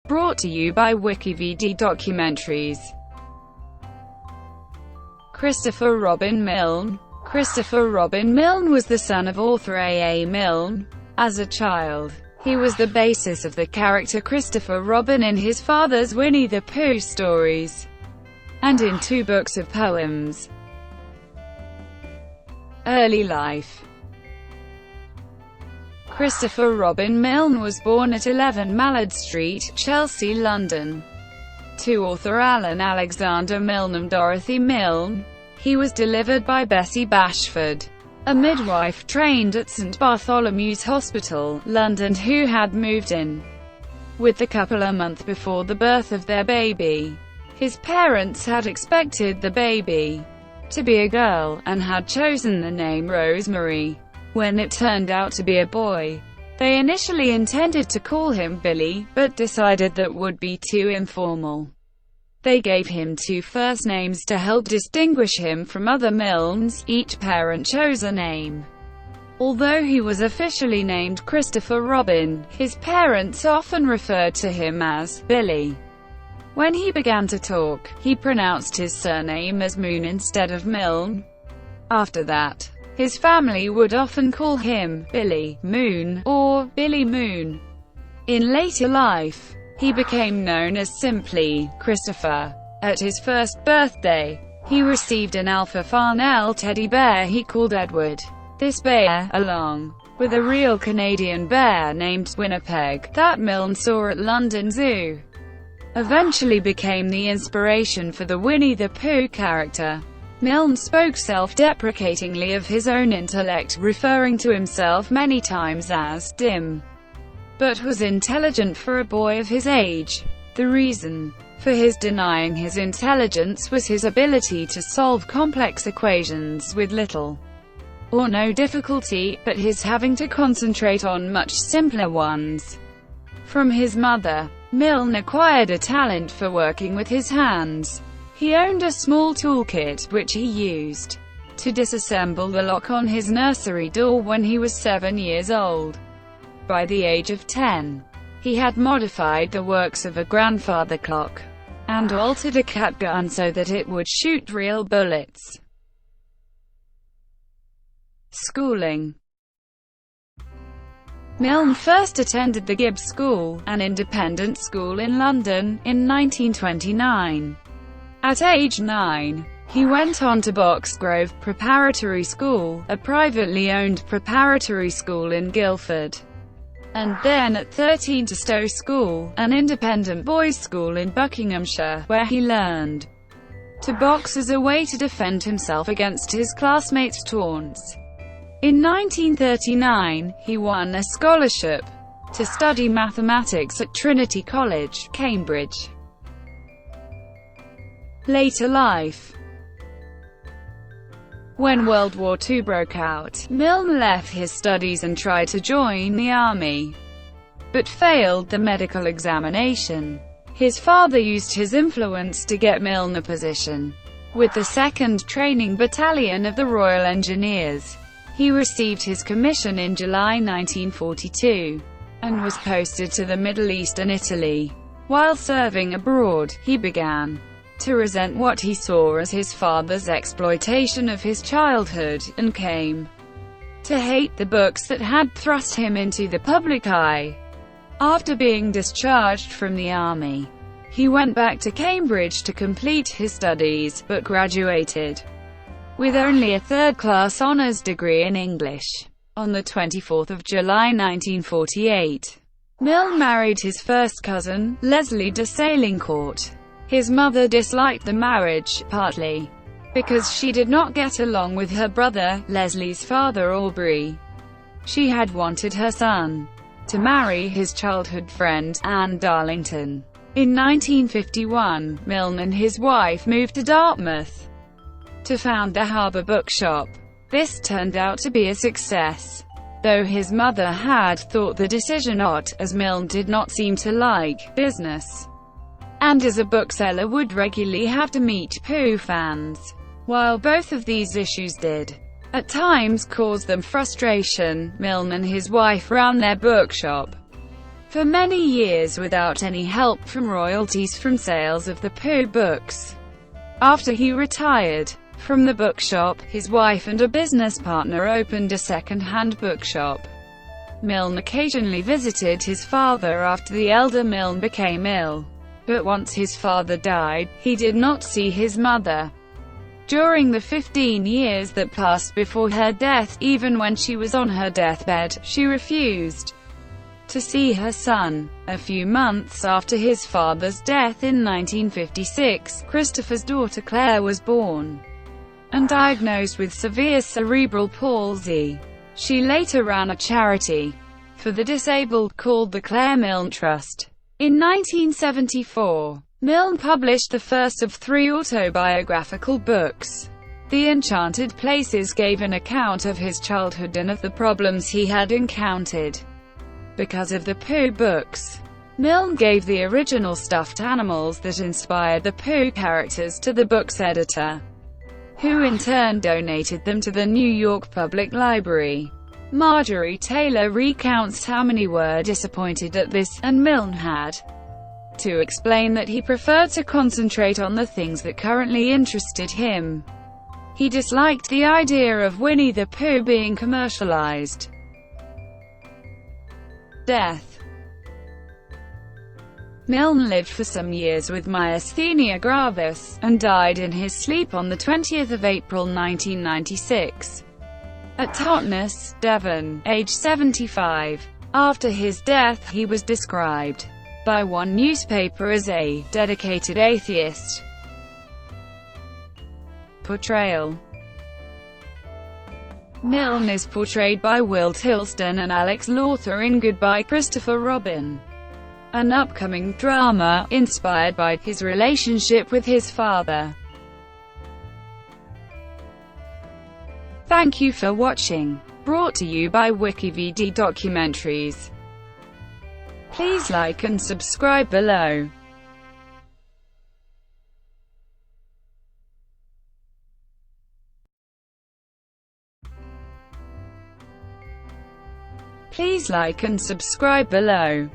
Brought to you by WikiVidi Documentaries. Christopher Robin Milne. Christopher Robin Milne was the son of author A. Milne. As a child, he was the basis of the character Christopher Robin in his father's Winnie the Pooh stories, and in 2 books of poems. Early life. Christopher Robin Milne was born at 11 Mallard Street, Chelsea, London, to author Alan Alexander Milne and Dorothy Milne. He was delivered by Bessie Bashford, a midwife trained at St Bartholomew's Hospital, London, who had moved in with the couple a month before the birth of their baby. His parents had expected the baby to be a girl, and had chosen the name Rosemary. When it turned out to be a boy, they initially intended to call him Billy, but decided that would be too informal. They gave him 2 first names to help distinguish him from other Milnes. Each parent chose a name. Although he was officially named Christopher Robin, his parents often referred to him as Billy. When he began to talk, he pronounced his surname as Moon instead of Milne. After that, his family would often call him Billy Moon or Billy Moon. In later life, he became known as simply Christopher. At his first birthday, he received an Alpha Farnell teddy bear he called Edward. This bear, along with a real Canadian bear named Winnipeg, that Milne saw at London Zoo, eventually became the inspiration for the Winnie the Pooh character. Milne spoke self-deprecatingly of his own intellect, referring to himself many times as dim, but was intelligent for a boy of his age. The reason for his denying his intelligence was his ability to solve complex equations with little or no difficulty, but his having to concentrate on much simpler ones. From his mother, Milne acquired a talent for working with his hands. He owned a small toolkit, which he used to disassemble the lock on his nursery door when he was 7 years old. By the age of 10, he had modified the works of a grandfather clock, and altered a cat gun so that it would shoot real bullets. Schooling. Milne first attended the Gibbs School, an independent school in London, in 1929. At age 9, he went on to Boxgrove Preparatory School, a privately owned preparatory school in Guildford, and then at 13 to Stowe School, an independent boys' school in Buckinghamshire, where he learned to box as a way to defend himself against his classmates' taunts. In 1939, he won a scholarship to study mathematics at Trinity College, Cambridge. Later life. When World War II broke out, Milne left his studies and tried to join the army, but failed the medical examination. His father used his influence to get Milne a position with the 2nd Training Battalion of the Royal Engineers. He received his commission in July 1942, and was posted to the Middle East and Italy. While serving abroad, he began to resent what he saw as his father's exploitation of his childhood, and came to hate the books that had thrust him into the public eye. After being discharged from the army, he went back to Cambridge to complete his studies, but graduated with only a 3rd-class honours degree in English. On the 24th of July 1948, Milne married his first cousin, Leslie de Salincourt. His mother disliked the marriage, partly because she did not get along with her brother, Leslie's father Aubrey. She had wanted her son to marry his childhood friend, Anne Darlington. In 1951, Milne and his wife moved to Dartmouth to found the Harbour Bookshop. This turned out to be a success, though his mother had thought the decision odd, as Milne did not seem to like business, and as a bookseller would regularly have to meet Pooh fans. While both of these issues did at times cause them frustration, Milne and his wife ran their bookshop for many years without any help from royalties from sales of the Pooh books. After he retired from the bookshop, his wife and a business partner opened a second-hand bookshop. Milne occasionally visited his father after the elder Milne became ill. But once his father died, he did not see his mother. During the 15 years that passed before her death, even when she was on her deathbed, she refused to see her son. A few months after his father's death in 1956, Christopher's daughter Claire was born and diagnosed with severe cerebral palsy. She later ran a charity for the disabled called the Claire Milne Trust. In 1974, Milne published the first of 3 autobiographical books. The Enchanted Places gave an account of his childhood and of the problems he had encountered because of the Pooh books. Milne gave the original stuffed animals that inspired the Pooh characters to the book's editor, who in turn donated them to the New York Public Library. Marjorie Taylor recounts how many were disappointed at this, and Milne had to explain that he preferred to concentrate on the things that currently interested him. He disliked the idea of Winnie the Pooh being commercialized. Death. Milne lived for some years with myasthenia gravis, and died in his sleep on 20 April 1996. At Totnes, Devon, age 75. After his death, he was described by one newspaper as a dedicated atheist. Portrayal. Milne is portrayed by Will Tilston and Alex Lawther in Goodbye Christopher Robin, an upcoming drama inspired by his relationship with his father. Thank you for watching. Brought to you by WikiVidi Documentaries. Please like and subscribe below. Please like and subscribe below.